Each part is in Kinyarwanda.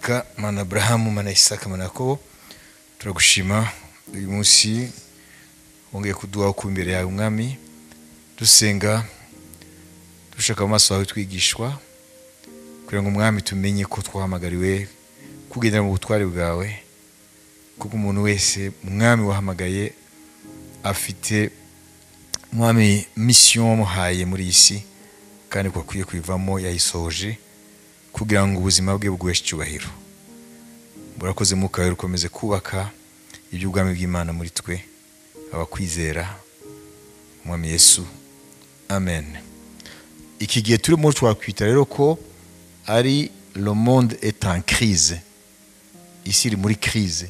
Uwiteka Mana Abrahamu Mana Isaka Mana Yakobo turagushima uyu munsi wongeye kuduha ku imbere yawe umwami dusenga dushaka amaso yawe twigishwa kugira ngo umwami tumenye ko twahamagariwe kugendera mu butware bwawe kuko umuntu wese umwami wahamagaye afite umwami mission wamuhaye muri isi kandi ko akwiye kwivamo yayisoje kugira ngo ubuzima bwe bugweshe icyubahiro. Murakoze muka rero ukomeze kubaka iby'ubwami bw'Imana muri twe abakwizera umwami Yesu. Amen. Iki gihe turimo twakwita rero ko ari le monde est en crise. Isi iri muri crise.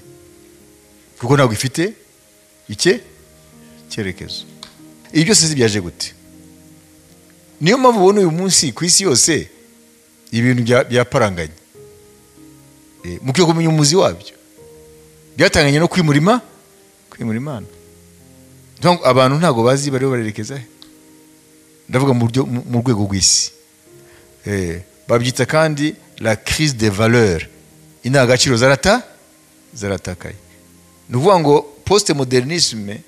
Kuko ntabwo ifite icyerekezo. Ibi byose byaje gute? Niyo mpamvu ubona uyu munsi ku isi yose ibintu byaparanganye. Mukwiye kumenya umuzi wabyo. Byatanganye no kwimura Imana. Donc abantu ntago bazi bari barerekeza he. Ndavuga mu rwego rw'isi. Babyita kandi la crise des valeurs. Indangagaciro zaratakaye. Nuvuga ngo postmodernisme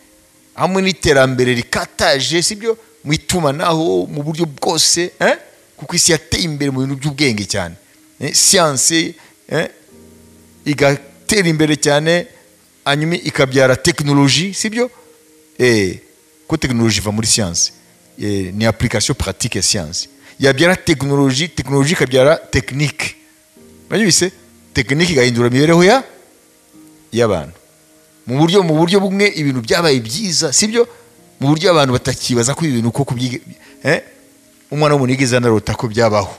hamwe n'iterambere rikataje sibyo mu itumanaho mu buryo bwose kuko isi yateye imbere mu bintu by'ubwenge cyane. Science igatera imbere cyane hanyuma ikabyara technologie sibyo ko technologie va muri science ni application pratique ya science yabyara technologie ikabyara technique. Banyubise technique igahindura imibereho y'abantu mu buryo bumwe ibintu byabaye byiza sibyo mu buryo abantu batakibaza ko ibintu uko kubyiga umwana w'umuntu yigeze anarota ko byabaho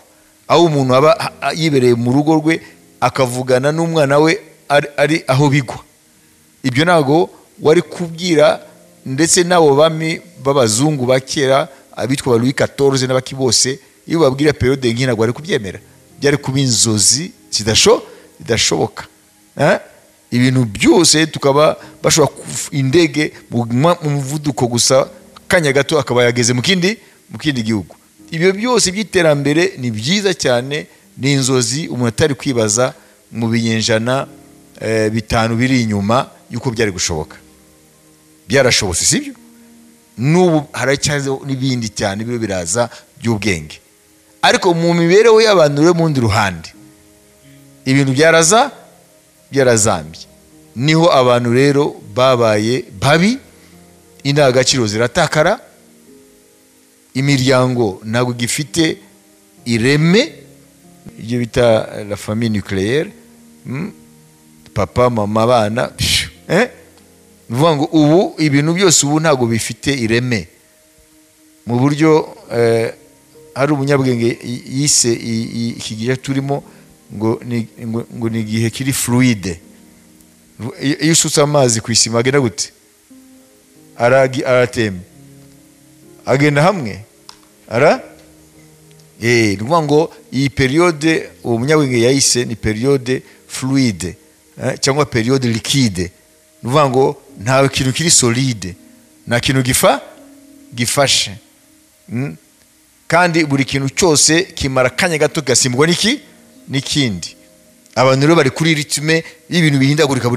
aho umuntu aba yibereye mu rugo rwe akavugana n'umwana we ari aho bigwa. Ibyo nago wari kubwira ndetse nabo bami babazungu bakera abitwa ba Louis XIV n'abaki bose iyo babwira periode nk'inago wari kubyemera byari kuba inzozi zidashoboka. Ibintu byose tukaba bashobora indege mu muvuduko gusa kanya gato akaba yageze mu kindi gihugu. Ibyo byose by'iterambere ni byiza cyane ni inzozi umuntu atari kwibaza mu binyenjana bitanu biri inyuma yuko byari gushoboka. Byarashobotse sibyo? N'ubu haracyaze n'ibindi cyane biro biraza by'ubwenge. Ariko mu mibereho y'abantu rero mu ndi ruhande ibintu byarazambye. Niho abantu rero babaye babi, indangagaciro ziratakara, imiryango ntabwo gifite ireme, ibyo bita la famille nucléaire, papa mama abana nuvuga ngo ubu ibintu byose ubu ntabwo bifite ireme mu buryo hari umunyabwenge yise iki gihe turimo ngo ni igihe kiri fluide. Iyo usutse amazi ku isima agenda gute? Aratemba agenda hamwe nuvuga ngo iyi periode uwo munyabwenge yayise ni periode fluide cyangwa periode liquide. Nuvuga ngo nta kintu kiri solide, nta kintu gifashe kandi buri kintu cyose kimara kanya gato gasimbwa n'ikindi. Abantu rero bari kuri ritme y'ibintu bihindagurika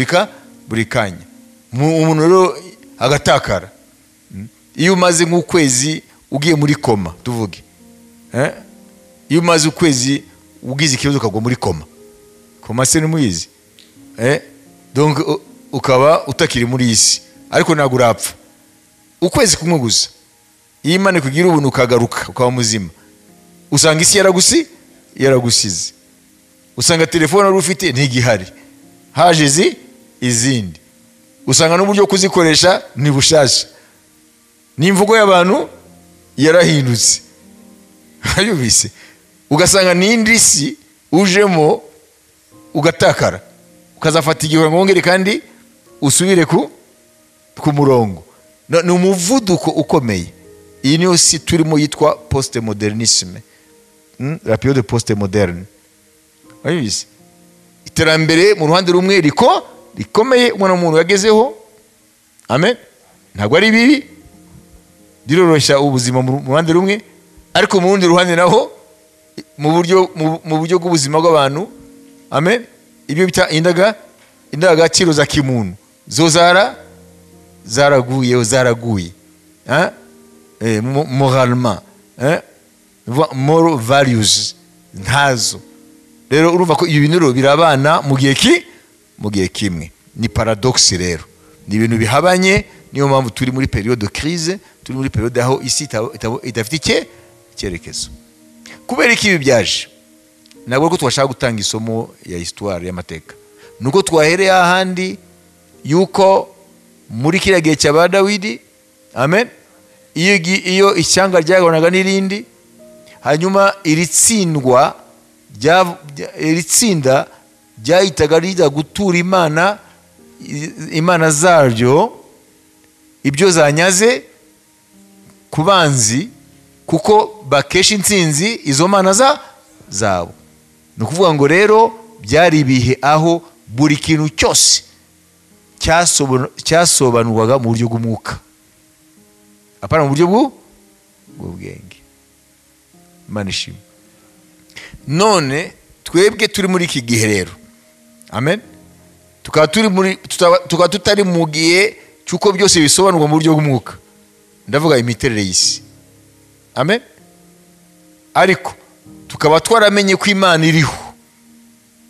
buri kanya. Umuntu rero agatakara. Iyo umaze nk'ukwezi ugiye muri koma tuvuge iyo umaze ukwezi ugize ikibazo ukagwa muri koma se n'umuyizi donc ukaba utakiri muri isi ariko ntabwo urapfa ukwezi kumwe gusa. Iyo Imana kugira ubuntu ukagaruka ukaba muzima usanga isi yaragusize, usanga telefone wari ufite ntigihari, haje izindi, usanga n'uburyo kuzikoresha ntibushasha, n'imvugo y'abantu yarahindutse. Hayubise ugasanga n'indi si ujemo ugatakara ukazafata igihe ngongere kandi usubire ku murongo. Ni umuvuduko ukomeye. Iyi niyo si turimo yitwa postmodernisme, la période postmoderne. Hayubise iterambere mu ruhande rumwe rikomeye umwana w'umuntu yagezeho. Amen. Ntabwo ari bibi diroroshya ubuzima mu ruhande rumwe, ariko mu rundi ruhande naho mu buryo bw'ubuzima bw'abantu amen ibyo bita indangagaciro za kimuntu zo zaraguye moralement, moral values ntazo. Rero urumva ko ibi bintu birabana mu gihe kimwe. Ni paradoxe rero, ni ibintu bihabanye. Niyo mpamvu turi muri periode de crise, turi muri periode aho isi idafite icyerekezo. Kubera iki ibi byaje, ntabwo ko twashaka gutanga isomo ya histoire y'amateka, nuko twahereye ahandi yuko muri kiriya gihe cya ba Dawidi, amen, iyo ishyanga ryagabanaga n'irindi, hanyuma iri tsinda ryahitaga rijya gutura imana zaryo ibyo zanyaze ku banzi, kuko bakesha intsinzi izo mana zabo. Ni ukuvuga ngo rero byari ibihe aho buri kintu cyose cyasobanurwaga mu buryo bw'umwuka, apana mu buryo bw'ubwenge. Imana ishimwe. None twebwe turi muri iki gihe rero, amen, tukaba tutari mu gihe cyuko byose bisobanurwa mu buryo bw'umwuka, ndavuga imiterere y'isi, amen, ariko tukaba twaramenye ko Imana iriho.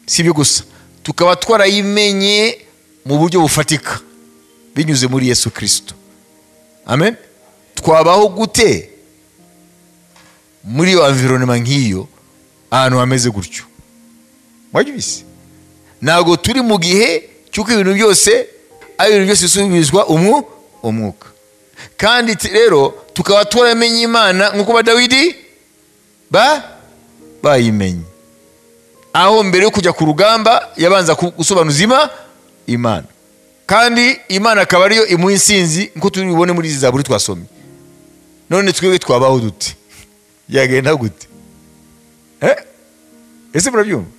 Si byo gusa, tukaba twarayimenye mu buryo bufatika binyuze muri Yesu Kristo, amen. Twabaho gute muri iyo environnement nk'iyo, ahantu hameze gutyo? Mwajibise, ntabwo turi mu gihe cyuko ibintu byose bisubizwa umwuka. Kandi rero tukaba twaramenye Imana nk'uko ba Dawidi bayimenye, aho mbere yo kujya ku rugamba yabanza gusobanuza Imana, kandi Imana akaba ariyo imuha intsinzi, nk'uko turi bubone muri izi zaburi twasomye. None twebwe twabaho dute? Yagenda gute? Ese murabyumva?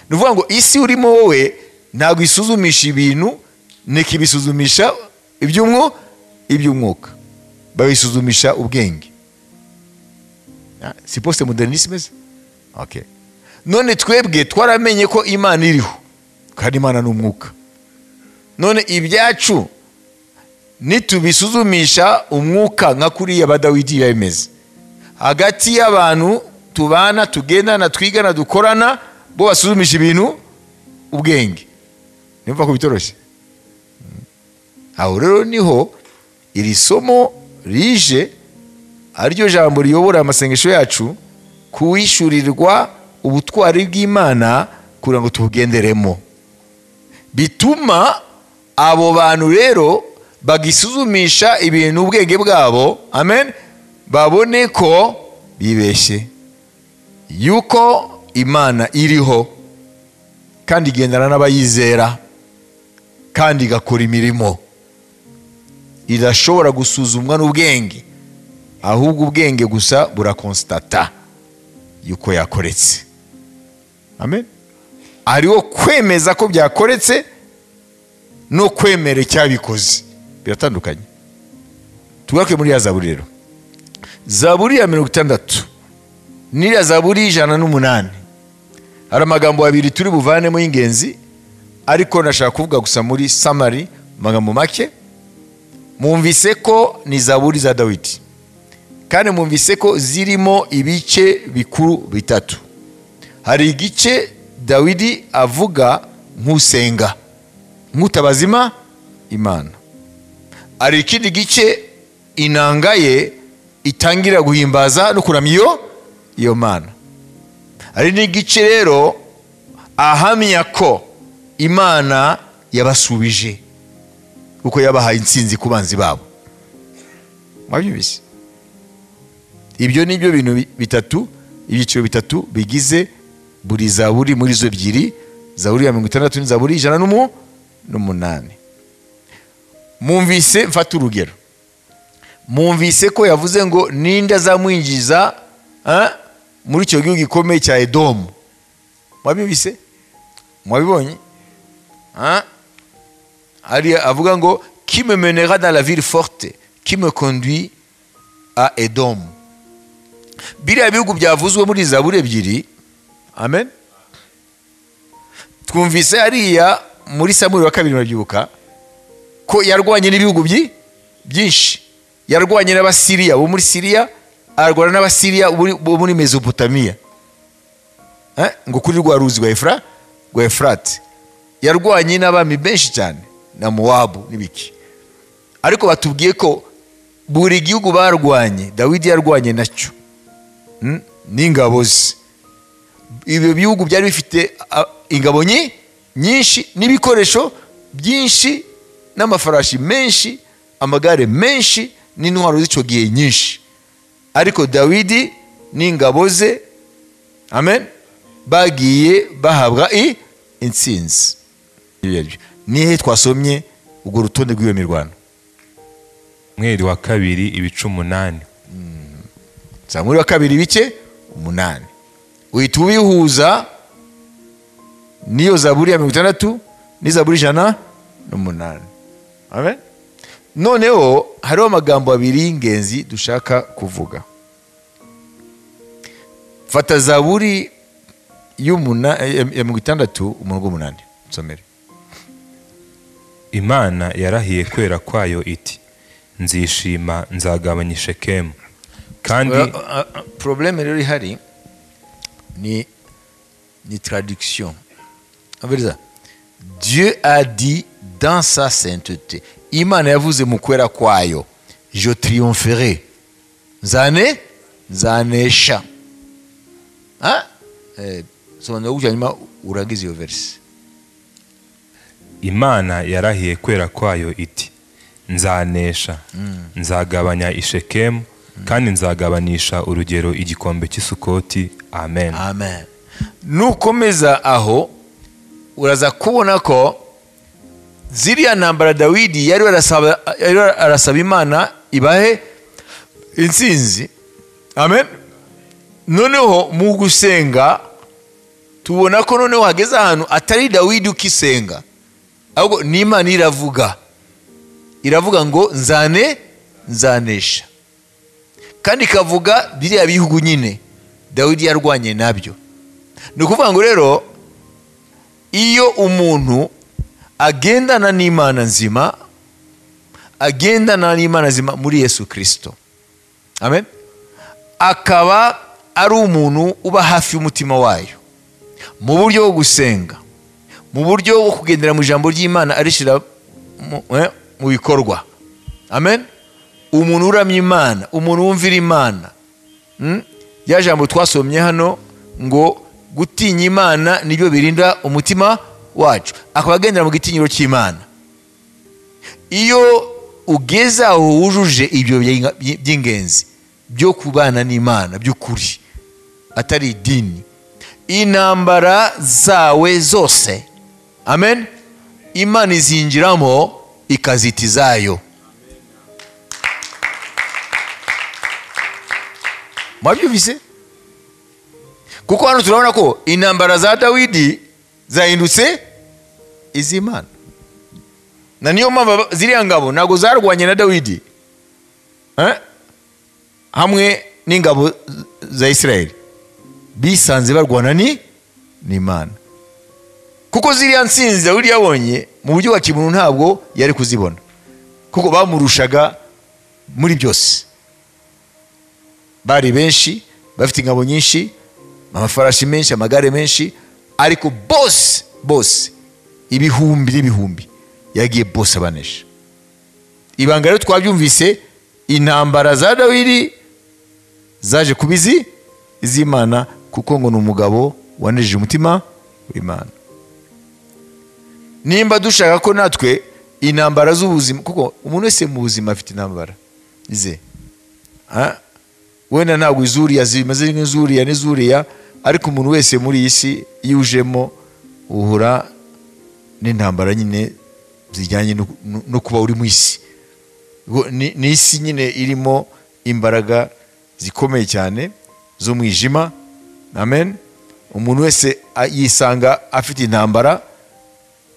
Ni ukuvuga ngo isi urimo wowe ntabwo isuzumisha ibintu, nikibisuzumisha iby'umwuka, babisuzumisha ubwenge. Si poste modernisme? Okay. None twebwe twaramenye ko Imana iriho, kandi Imana ni umwuka. None ibyacu nitubisuzumisha umwuka nka kuriya ba Dawidi yabimeze, hagati y'abantu tubana, tugendana, twigana, dukorana, bo basuzumisha ibintu ubwenge. Nimva ko bitoroshye. Aho rero niho iri somo rije, ariryo jambo riyobora amasengesho yacu, kuwishurirwa ubutwari bw'Imana kugira ngo tubugenderemo. Bituma abo bantu rero bagisuzumisha ibintu ubwenge bwabo, amen, babone ko bibeshye, yuko Imana iriho kandi igendana n'abayizera, kandi igakora imirimo idashobora gusuzumwa n'ubwenge, ahubwo ubwenge gusa burakonstata yuko yakoretse. Amen. Ariho kwemeza ko byakoretse no kwemera icyabikoze, biratandukanye. Tugaruke muri ya zaburi rero, zaburi ya 60 n'iriya zaburi 108. Hari amagambo abiri turi buvanemo y'ingenzi, ariko nashaka kuvuga gusa muri summary, magambo make. Mwumvise ko ni zaburi za Dawidi, kandi mwumvise ko zirimo ibice bikuru bitatu. Hari igice Dawidi avuga nk'usenga, nk'utabazima Imana. Hari ikindi gice inanga ye itangira guhimbaza no kuramya iyo Mana. Hari n'igice rero ahamya ko Imana yabasubije, kuko yabahaye intsinzi ku banzi babo. Mwabyumvise? Ibyo nibyo bintu bitatu, ibyiciro bitatu bigize buri zaburi muri zo ebyiri, zaburi ya 60 ni zaburi 108. Mwumvise, mfata urugero, mwumvise ko yavuze ngo ninde azamwinjiza muri icyo gihugu gikomeye cya Edomu. Mwabyumvise? Mwabibonye? Ari avuga ngo qui me mènera dans la ville forte, qui me conduit à Edom. Biriya bihugu byavuzwe muri zaburi ebyiri, amen, twumvise hariya muri Samweli wa kabiri murabyibuka ko yarwanye n'ibihugu byinshi. Yarwanye n'Abasiriya bo muri Siriya, arwana n'Abasiriya bo muri Mesopotamiya, ngo kuri rwa ruzi rwa Efurate. Yarwanye n'abami benshi cyane na Mowabu n'ibiki. Ariko batubwiye ko buri gihugu barwanye Dawidi yarwanye nacyo n'ingabo ze. Ibyo bihugu byari bifite ingabo nyinshi n'ibikoresho byinshi n'amafarashi menshi, amagare menshi n'intwaro z'icyo gihe nyinshi. Ariko Dawidi n'ingabo ze, amen, bagiye bahabwa intsinzi. Nihe twasomye ubwo rutonde rw'iyo mirwano? Samweli wa kabiri ibice 8. Samweli wa kabiri ibice 8. Uhita ubihuza niyo Zaburi ya 60 n'Izaburi 108. Amen. Noneho hariho amagambo abiri y'ingenzi dushaka kuvuga. Fata Zaburi ya 60 umurongo 8. Nsomere. Imana yarahiye kwera kwayo iti, nzishima nzagabanya Shekemu. Kandi problème rero ihari ni traduction. Averza, Dieu a dit dans sa sainteté. Imana yavuze mu kwera kwayo, je triompherai, nzanesha. Sobanura gutya nyuma urangiza iyo verse. Imana yarahiye kwera kwayo iti, nzanesha nzagabanya Shekemu, kandi nzagabanisha urugero igikombe cy'Isukoti. Amen. Amen. Nukomeza aho uraza kubona ko ziriya ntambara Dawidi yari arasaba Imana ibahe intsinzi. Amen. Noneho mu gusenga tubona ko noneho hageze ahantu atari Dawidi ukisenga, ahubwo ni Imana iravuga ngo nzanesha, kandi ikavuga biriya bihugu nyine Dawidi yarwanye nabyo. Ni ukuvuga ngo rero iyo umuntu agendana n'Imana nzima, agendana n'Imana nzima muri Yesu Kristo, amen, akaba ari umuntu uba hafi y'umutima wayo mu buryo bwo gusenga, mu buryo bwo kugendera mu ijambo ry'Imana arishira mu bikorwa, amen, umuntu uramya Imana, umuntu wumvira Imana. Ya jambo twasomye hano ngo gutinya Imana nibyo birinda umutima wacu, akaba agendera mu gitinyiro cy'Imana. Iyo ugeze aho wujuje ibyo by'ingenzi byo kubana n'Imana by'ukuri, atari idini, intambara zawe zose, amen, Imana izinjiramo ikazitizayo. Mwabyumvise? Kuko hano turabona ko intambara za Dawidi zahindutse iz'Imana. Na niyo mpamvu ziriya ngabo ntabwo zarwanye na Dawidi hamwe n'ingabo za Isirayeli, bisanze barwana n'Imana. Kuko ziriya nsinzi Dawidi yabonye mu buryo wa kimuntu ntabwo yari kuzibona, kuko bamurushaga muri byose. Bari benshi, bafite ingabo nyinshi, amafarashi menshi, amagare menshi, ariko bose ibihumbi n'ibihumbi yagiye bose abanesha. Ibanga rero twabyumvise, intambara za Dawidi zaje kubizi iz'Imana, kuko ngo ni umugabo wanejeje umutima w'Imana. Nimba dushaka ko natwe intambara z'ubuzima, kuko umuntu wese mu buzima afite intambara ize, wenda ntabwo izuriya zimaze n'izuriya, ariko umuntu wese muri iyi si iyo ujemo uhura n'intambara nyine zijyanye no kuba uri mu isi. Ni isi nyine irimo imbaraga zikomeye cyane z'umwijima, amen. Umuntu wese yisanga afite intambara,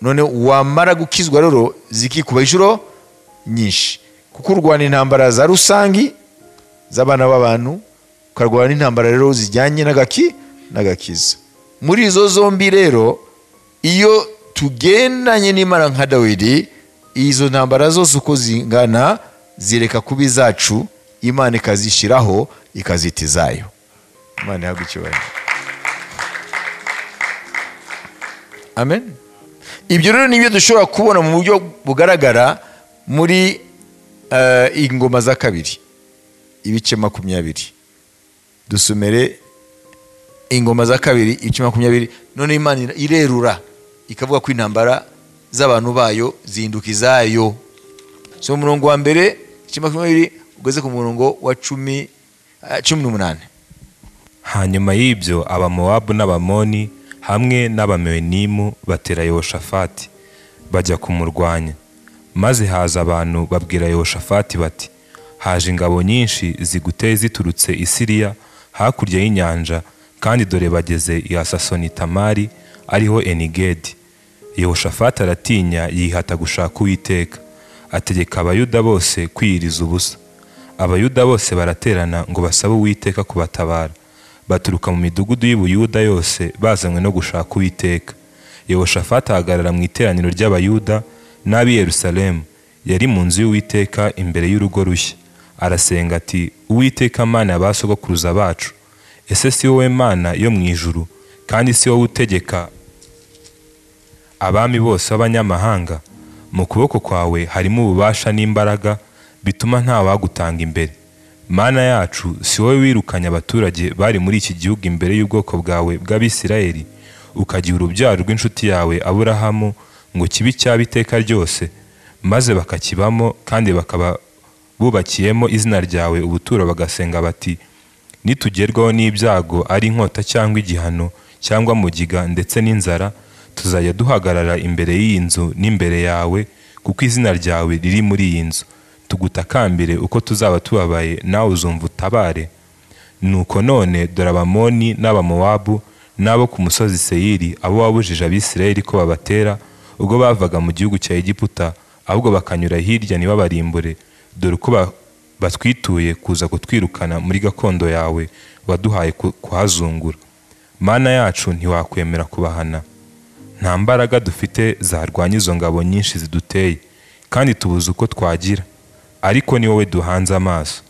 none wamara gukizwa rero zikikuba inshuro nyinshi, kuko urwana intambara za rusangi z'abana b'abantu, ukarwana n'intambara rero zijyanye n'agakiza. Muri izo zombi rero iyo tugendanye n'Imana nka Dawidi, izo ntambara zose uko zingana zireka kuba izacu, Imana ikazishiraho ikazita izayo. Imana ihabwe icyubahiro. Amen. Ibyo rero nibyo dushobora kubona mu buryo bugaragara muri Ingoma za kabiri ibice 20. Dusomere Ingoma za kabiri ibice 20. None Imana irerura ikavuga ko intambara z'abantu bayo zinduka izayo. So umurongo wa mbere ibice 20 ugeze ku murongo wa 18. Hanyuma y'ibyo Abamowabu n'Abamoni hamwe n'Abamewenimu batera Yehoshafati bajya kumurwanya. Maze haza abantu babwira Yehoshafati bati, haje ingabo nyinshi ziguteye ziturutse i Siriya hakurya y'inyanja, kandi dore bageze i Hasasoni Tamari ariho Enigedi. Yehoshafati aratinya, yihata gushaka Uwiteka, ategeka Abayuda bose kwiyiriza ubusa. Abayuda bose baraterana ngo basabe Uwiteka kubatabara. Baturuka mu midugudu y'Ubuyuda yose bazanywe no gushaka Uwiteka. Yehoshafati ahagarara mu iteraniro ry'Abayuda n'ab'i Yerusalemu, yari mu nzu y'Uwiteka imbere y'urugo rushya. Arasenga ati, Uwiteka Mana ya ba sogokuruza bacu, ese si wowe Mana yo mu ijuru, kandi si wowe utegeka abami bose b'abanyamahanga? Mu kuboko kwawe harimo ububasha n'imbaraga bituma nta wagutanga imbere. Mana yacu, si wowe wirukanye abaturage bari muri iki gihugu imbere y'ubwoko bwawe bw'Abisirayeli, ukagira urubyaro rw'inshuti yawe Aburahamu ngo kibe icyabo iteka ryose, maze bakakibamo kandi bakaba bubakiyemo izina ryawe ubuturo, bagasenga bati, nitugerwaho n'ibyago ari inkota cyangwa igihano cyangwa mugiga ndetse n'inzara, tuzajya duhagarara imbere y'iyi nzu n'imbere yawe, kuko izina ryawe riri muri iyi nzu. Tugutakambire uko tuzaba tubabaye, nawe uzumva utabare. Nuko none dore Abamoni n'Abamowabu n'abo ku musozi Seyiri, abo wabujije Abisirayeli ko babatera ubwo bavaga mu gihugu cya Egiputa, ahubwo bakanyura hirya ntibabarimbure, dore uko batwituye kuza kutwirukana muri gakondo yawe waduhaye kuhazungura. Mana yacu, ntiwakwemera kubahana. Nta mbaraga dufite zarwanya izo ngabo nyinshi ziduteye, kandi tubuze uko twagira, ariko ni wowe duhanze amaso.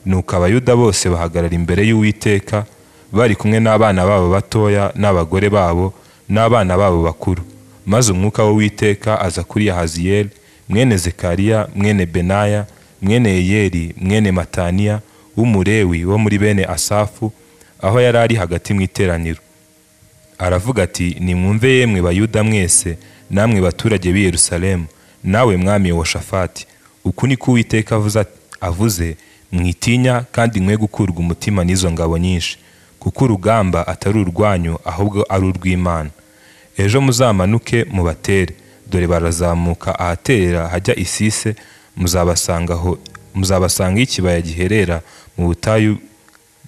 Nuko Abayuda bose bahagarara imbere y'Uwiteka, bari kumwe n'abana babo batoya n'abagore babo n'abana babo bakuru. Maze umwuka w'Uwiteka aza kuri Yahaziyeli mwene Zekariya mwene Benaya mwene Yeyeli mwene Mataniya w'umulewi wo muri bene Asafu, aho yari ari hagati mu iteraniro. Aravuga ati, nimwumve yemwe Bayuda mwese, namwe baturage b'i Yerusalemu, nawe mwami Yehoshafati, uku niko Uwiteka avuze, mwitinya kandi mwe gukurwa umutima n'izo ngabo nyinshi, kuko urugamba atari urwanyu ahubwo ari urw'Imana. Ejo muzamanuke mubatere, dore barazamuka ahaterera hajya Isise, muzabasanga ikibaya giherera mu butayu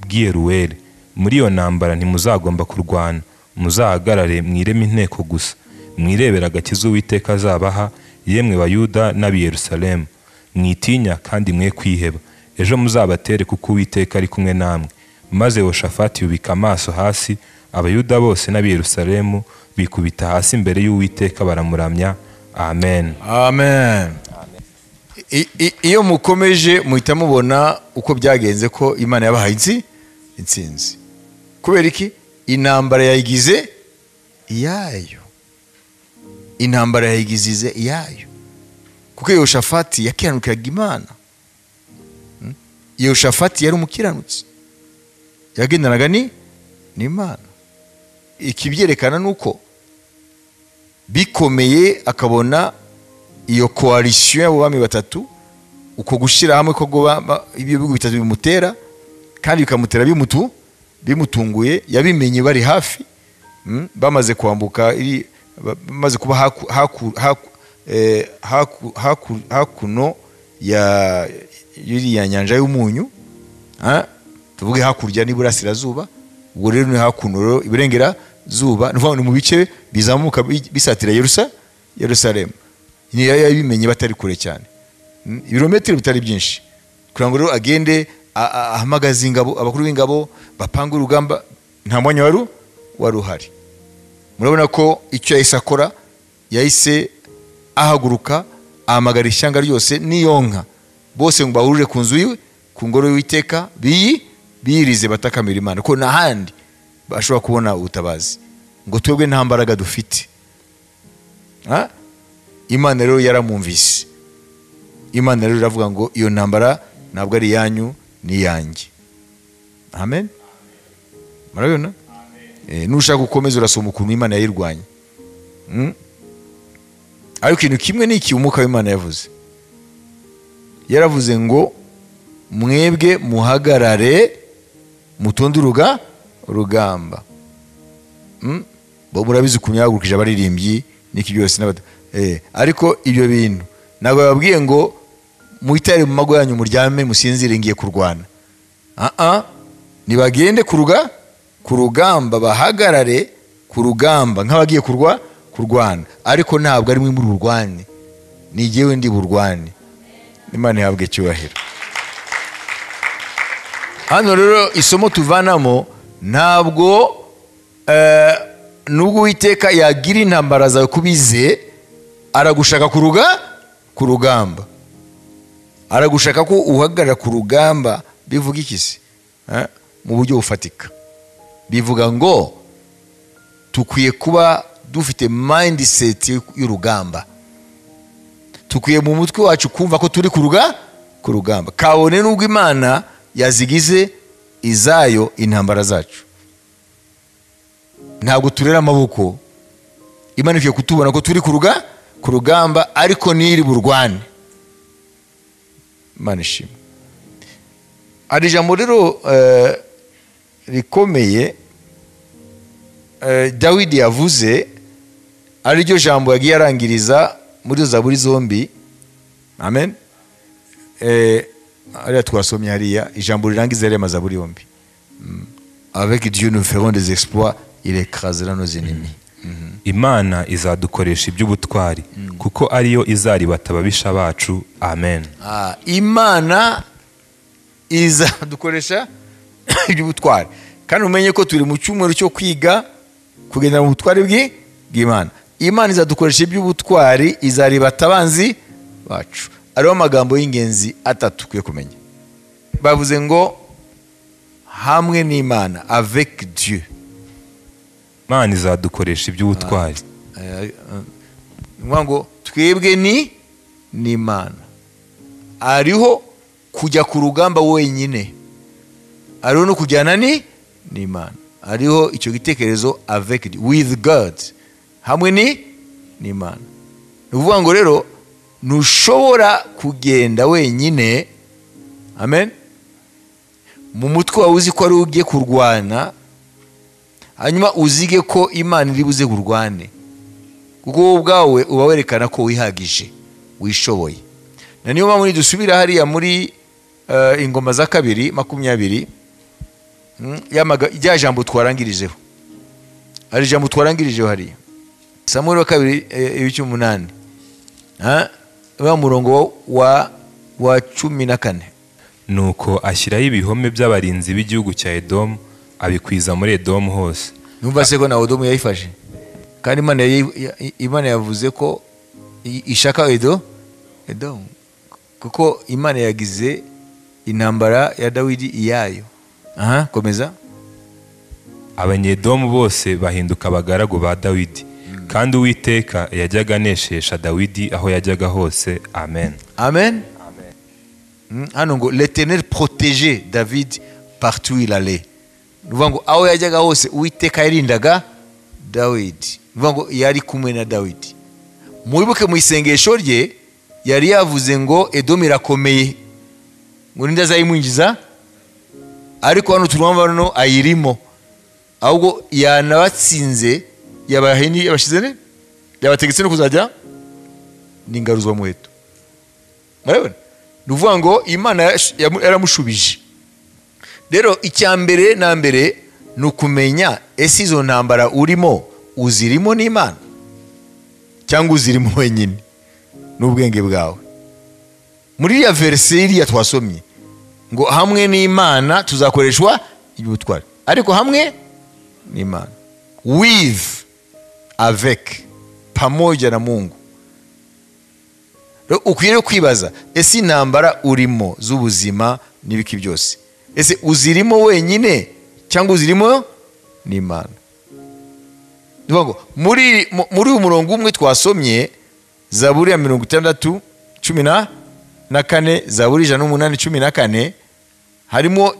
bw'Yeruweli. Muri iyo ntambara ntimuzagomba kurwana, muzahagarare mwireme inteko gusa, mwirebera agakiza Uwiteka azabaha, yemwe Bayuda n'ab'i Yerusalemu. Mwitinya kandi mwe kwiheba, ejo muzabatere kuko Uwiteka ari kumwe namwe. Maze Yehoshafati yubika amaso hasi, Abayuda bose n'ab'i Yerusalemu bikubita hasi imbere y'Uwiteka baramuramya. Amen. Amen. Iyo mukomeje muhita mubona uko byagenze ko Imana yabahaye intsinzi. Kubera iki? Intambara yayigize iyayo. Intambara yayigize iyayo. Kuko Yehoshafati yakiranukiraga Imana. Yehoshafati yari umukiranutsi, yagendanaga n'Imana. Ikibyerekana nuko bikomeye akabona iyo coalition y'abami batatu, uko gushira hamwe ko ibyo bihugu bitatu bimutera, kandi bikamutera bimutunguye, yabimenye bari hafi, bamaze kwambuka, bamaze kuba hakuno ya nyanja y'umunyu, tuvuge hakurya n'iburasirazuba. Ubwo rero ni hakuno iburengera zuba, ni mu bice bizamuka bisatira Yerusalemu. Ni yabimenye batari kure cyane, ibirometero bitari byinshi, kugira ngo rero agende ahamagaza ingabo, abakuru b'ingabo bapanga urugamba. Nta mwanya wari uhari. murabona ko icyo yahise akora, yahise ahaguruka ahamagara ishyanga ryose n'iyo nka bose ngo bahurire ku nzu yiwe, ku ngoro y'Uwiteka, biyirize batakamira Imana ko n'ahandi bashobora kubona ubutabazi. Ngo twebwe nta mbaraga dufite. Imana rero yaramwumvise. Imana rero iravuga ngo iyo ntambara ntabwo ari yanyu, ni yanjye. Amen. Murabona? Nushaka gukomeza urasoma ukuntu Imana yayirwanya. Ariko ikintu kimwe ni iki umwuka w'Imana yavuze. Yaravuze ngo mwebwe muhagarare mutonde urugamba. Bo murabizi ukuntu yahagurukije abaririmbyi n'iki byose ariko ibyo bintu ntabwo babwiye ngo muhitare mu mago yanyu muryame musinzire ngiye kurwana. Nibagende ku rugamba, bahagarare ku rugamba nk'abagiye kurwana, ariko ntabwo ari mwe muri urwane, ni jyewe ndi burwane. Imana ihabwe icyubahiro. Hano rero isomo tuvanamo, ntabwo nubwo Uwiteka yagira intambara zawe kubize, aragushaka ku rugamba, aragushaka ko uhagarara ku rugamba. Bivuga iki se? Mu buryo bufatika bivuga ngo tukwiye kuba dufite mindset y'urugamba. Tukwiye mu mutwe wacu kumva ko turi ku rugamba, kabone nubwo Imana yazigize izayo intambara zacu. Ntabwo turera amaboko. Imana ikwiye kutubona ko turi ku rugamba, ariko niri burwane. Imana ishimwe. Hari ijambo rero rikomeye Dawidi yavuze, ari ryo jambo yagiye arangiriza muri Zaburi zombi. Amen. Ariya twasomye hariya ijambo rirangiza rya Zaburi yombi. Avec Dieu nous ferons des exploits, il écrasera nos ennemis. Imana izadukoresha iby'ubutwari kuko ariyo izaribata ababisha bacu. Amen. Imana izadukoresha iby'ubutwari, kandi umenye ko turi mu cyumweru cyo kwiga kugendera mu butwari bw'Imana. Imana izadukoresha iby'ubutwari, izaribata abanzi bacu. Ariho amagambo y'ingenzi atatu kwiye kumenya. Bavuze ngo hamwe n'Imana, avec Dieu. Imana izadukoresha iby'ubutwari. Ngo twebwe ni Imana. Ariho kujya ku rugamba wenyine, ariho no kujyana n'Imana. Ariho icyo gitekerezo avec Dieu, with God, hamwe n'Imana. Ni ukuvuga ngo rero ntushobora kugenda wenyine. Amen. Mu mutwe wawe uzi ko ari ugiye kurwana, hanyuma uzige ko Imana iri buze kurwane, kuko wowe ubwawe uba werekana ko wihagije, wishoboye. Na niyo mpamvu dusubira hariya muri Ingoma za 2:20, rya jambo twarangirijeho. Hari jambo twarangirijeho hariya Samuel wa 2:8, wa murongo wa 14. Nuko ashyiraho ibihome by'abarinzi b'igihugu cya Edomu, abikwiza muri Edomu hose. Numva se ko na Edomu yayifashe, kandi Imana yavuze ko ishaka Edomu, kuko Imana yagize intambara ya Dawidi iyayo. Komeza. Abanyedomu bose bahinduka abagaragu ba Dawidi, kandi Uwiteka yajyaga aneshesha Dawidi aho yajyaga hose. Amen. Amen. Hano ngo l'Éternel protégeait David partout il allait. Nuvuga ngo aho yajyaga hose Uwiteka yarindaga Dawidi. Nuvuga ngo yari kumwe na Dawidi. Mwibuke mu isengesho rye yari yavuze ngo Edomu irakomeye, ngo ninde azayimwinjiza, ariko hano turumva no ayirimo, ahubwo yanabatsinze, yabashize yabategetse no kuzajya n'ingaruzwa muheto. Murabona? Nuvuga ngo Imana yaramushubije. Rero icyambere na mbere nukumenya ese izo ntambara urimo uzirimo n'Imana cyangwa uzirimo wenyine n'ubwenge bwawe. Muri ya verse iriya twasomye ngo hamwe n'Imana tuzakoreshwa iby'ubutwari, ariko hamwe n'Imana, with avec, pamoja na Mungu. Ukwiriye kwibaza, ese intambara urimo z'ubuzima n'ibiki byose, ese uzirimo wenyine cyangwa uzirimo n'Imana? Muri uyu murongo umwe twasomye, Zaburi ya 60:14, Zaburi 108:14, harimo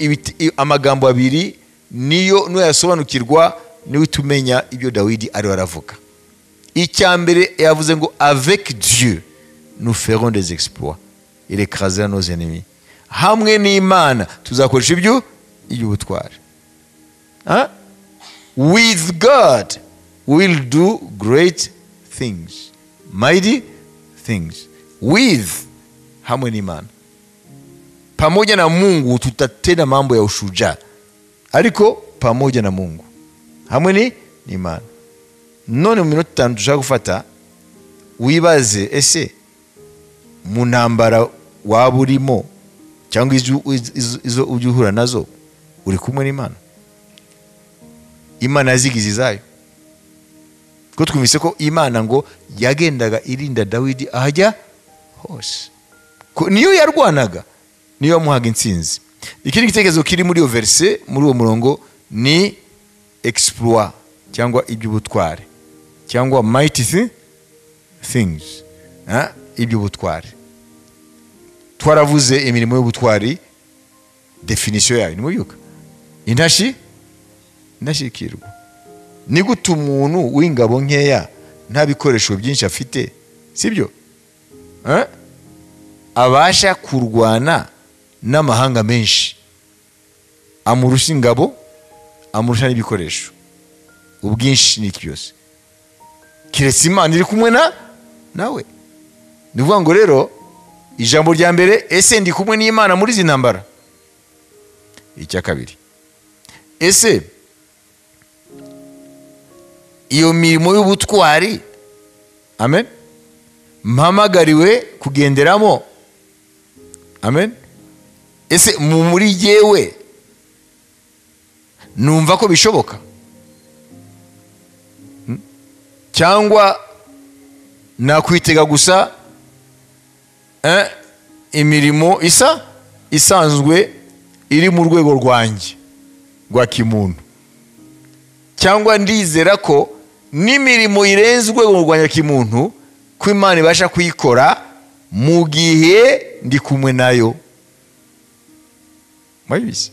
amagambo abiri, niyo nuyasobanukirwa niwe tumenya ibyo Dawidi ari aravuga. Icyambere yavuze ngo avec Dieu nous ferons des exploits, il écrasera nos ennemis. Hamwe n'Imana tuzakoresha iby'ubutware. With God we'll do great things, mighty things. With, hamwe n'Imana. Pamoja na Mungu tutatenda mambo ya ushujaa, ariko pamoja na Mungu, hamwe n'Imana. None mu minota 5 dushaka gufata, wibaze, ese mu ntambara waba urimo cyangwa izo ujya uhura nazo, uri kumwe n'Imana? Imana yazigize izayo. Ko twumvise ko Imana ngo yagendaga irinda Dawidi ahajya hose, niyo yarwanaga, niyo yamuhaga intsinzi. Ikindi gitekerezo kiri muri iyo verse, muri uwo murongo, ni exploit cyangwa iby'ubutware cyangwa mighty things, iby'ubutware. Twaravuze imirimo y'ubutwari, definition yayo ni muyuka, indashikirwa. Ni gute umuntu w'ingabo nkeya nta bikoresho byinshi afite, sibyo, abasha kurwana n'amahanga menshi, amurusha ingabo, amurusha n'ibikoresho, ubwinshi n'iki byose, kiretse Imana iri kumwe nawe. Ni ukuvuga ngo rero, ijambo rya mbere, ese ndi kumwe n'Imana muri izi ntambara? Icya kabiri, ese iyo mirimo y'ubutwari, amen, mpamagariwe kugenderamo, amen, ese muri jyewe numva ko bishoboka, cyangwa nakwitega gusa imirimo isanzwe iri mu rwego rwanjye rwa kimuntu, cyangwa ndizera ko n'imirimo irenze urwego rwanjye kimuntu ko Imana ibasha kuyikora mu gihe ndi kumwe nayo? Mwabizi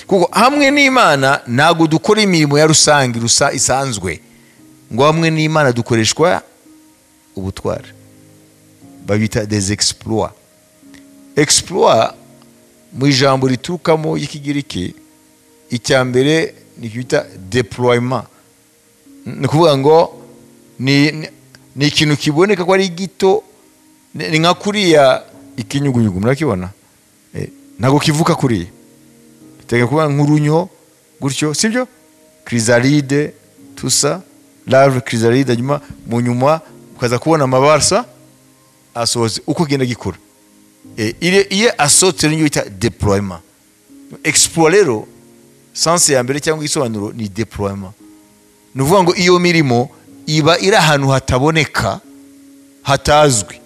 kuko hamwe n'Imana ntago dukora imirimo ya rusange isanzwe, ngo hamwe n'Imana dukoreshwa ubutware, babita des exploits. Exploit mu ijambo riturukamo y'Ikigiriki, icyambere ni kwita deployment. Ni kuvuga ngo ni ikintu kiboneka ko ari gito, ni nka kuriya ikinyugunyugu, murakibona, ntago kivuka kuriya, bitega kuba nk'urunyo gutyo, sibyo, chrysalide, tusa larve chrysalide, nyuma mu nyuma ukaza kubona amabarsa asoze uko genda gikura. Iye asote niyo bita deployment. Exploit rero sense ya mbere cyangwa isobanuro ni deployment. Nuvuga ngo iyo mirimo iba iri ahantu hataboneka, hatazwi,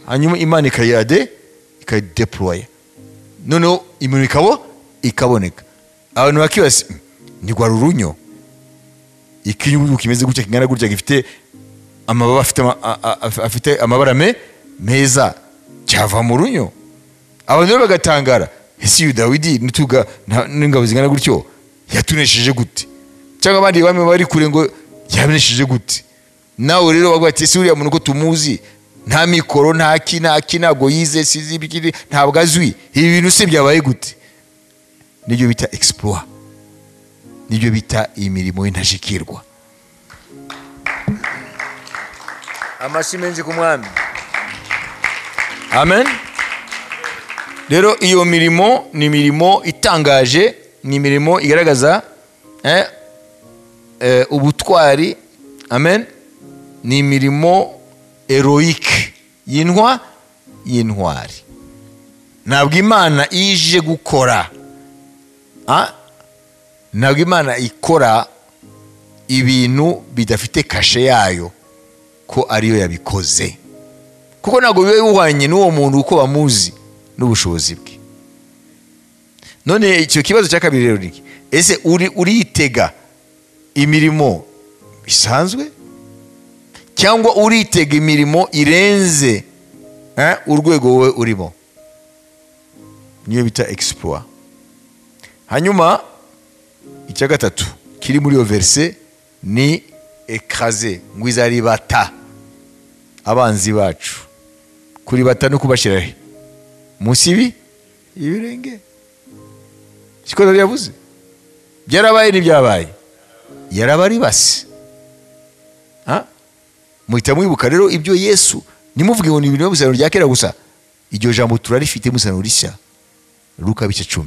hanyuma Imana ikayideploya, noneho imirimo ikaboneka. Abantu bakibase, ni gwa rurunyo, ikinyugunyugu kimeze gutya, kingana gutya, gifite amababa afite amabara meza, cyava mu runyo. Abantu rero bagatangara, ese uyu Dawidi nituga n'ingabo zingana gutyo yatunesheje gute? Cyangwa abandi bamwe bari kure ngo yabinesheje gute? Nawe rero bagwate, ese uriya muntu ko tumuzi, nta mikoro, nta ntago yize, sizi ibikiri, ntabwo azwi, ibi bintu se byabaye gute? Nibyo bita exploit, nibyo bita imirimo y'intashikirwa. Amashimenje ku mwami, amen. Rero iyo mirimo ni imirimo itangaje, ni imirimo igaragaza ubutwari, amen. Ni imirimo heroique y'intwari. Ntabwo Imana ije gukora, ntabwo Imana ikora ibintu bidafite kashe yayo ko ariyo yabikoze, kuko ntabwo biba bihwanye n'uwo muntu uko bamuzi n'ubushobozi bwe. none icyo kibazo cya kabiri rero niki? Ese uritega imirimo bisanzwe cyangwa uritega imirimo irenze urwego wowe urimo? Niyo bita exploit. Hanyuma icya gatatu kiri muri iyo verse ni écraser, ngo izaribata abanzi bacu. Kuribata no kubashyira munsi y'ibirenge. Siko yavuze byarabaye n'ibyabaye, yarabaribase. Muhita mwibuka rero ibyo Yesu, nimuvuge ngo ni ibintu by'isezerano rya kera gusa, iryo jambo turarifite mu isezerano rishya. Luka ibice 10.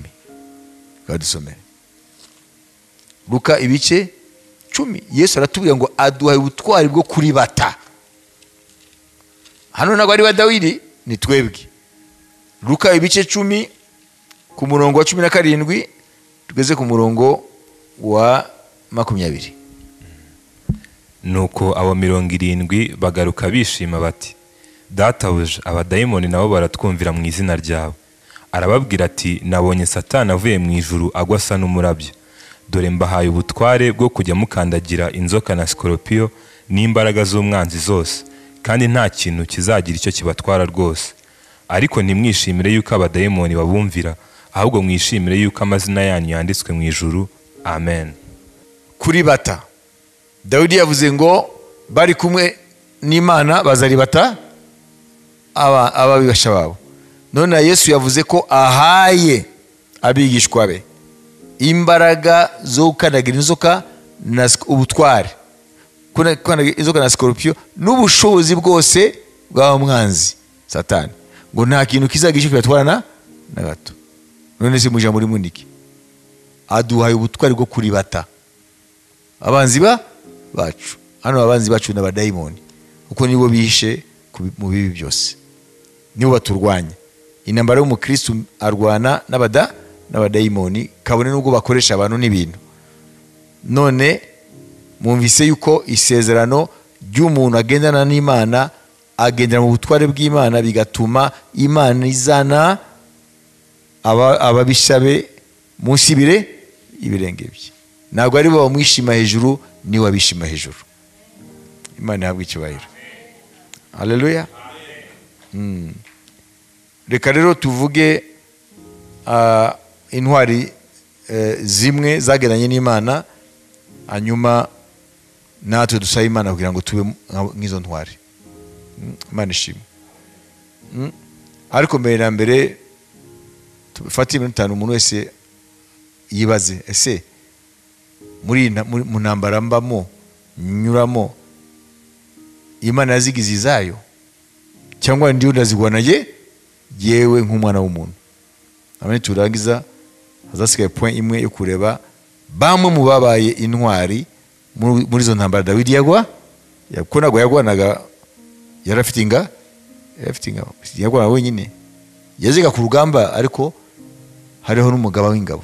Kadusomere Luka ibice 10. Yesu aratubwira ngo aduhaye ubutwari bwo kuribata. Hano ntabwo ari ba Dawidi, ni twebwe. Luka ibice 10 ku murongo wa 17 tugeze ku murongo wa 20. Nuko abo 70 bagaruka bishima bati, Databuja, abadayimoni nabo baratwumvira mu izina ryawe. Arababwira ati, nabonye Satani avuye mu ijuru agwa asa n'umurabyo. Dore mbahaye ubutware bwo kujya mukandagira inzoka na sikoropiyo n'imbaraga z'umwanzi zose, kandi nta kintu kizagira icyo kibatwara rwose. Ariko ntimwishimire yuko abadayimoni babumvira, ahubwo mwishimire yuko amazina yanyu yanditswe mu ijuru. Amen. Kuribata, Dawidi yavuze ngo bari kumwe n'Imana bazaribata ababibasha babo. None Yesu yavuze ko ahaye abigishwa be imbaraga zo gukandagira inzoka na ubutware, gukandagira inzoka na sikoropiyo n'ubushobozi bwose bwa mwanzi Satani, ngo nta kintu kizagira icyo kibatwarana na gato. None se mujya muri muniki, aduhaye ubutwari bwo kuribata abanzi bacu. Hano abanzi bacu n'abadayimoni, kuko nibo bihishe mu bibi byose, nibo baturwanya. Intambara y'umukristo arwana n'abadayimoni, kabone n'ubwo bakoresha abantu n'ibintu. None mwumvise yuko isezerano ry'umuntu agendana n'Imana, agendera mu butware bw'Imana, bigatuma Imana izana ababishabe munsi y'ibirenge bye. Ntabwo ari bo bamwishima hejuru, ni wabishima hejuru. Imana ihabwe icyubahiro. Haleluya. Reka rero tuvuge intwari zimwe zageranye n'Imana, hanyuma natwe dusaba Imana kugira ngo tube nk'izo ntwari. Imana ishimwe. Ariko mbere na mbere tufate iminota 5 umuntu wese yibaze, ese mu ntambara mbamo nyuramo Imana yazigize izayo cyangwa ndiyo ndazigwanaye yewe nk'umwana w'umuntu? Amene turangiza hazasigaye point imwe yo kureba bamwe mu babaye intwari muri zo ntambara Dawidi yakonaga yagwanaga, yarafite inga yagwana wenyine, yaziga ku rugamba, ariko hariho n'umugaba w'ingabo.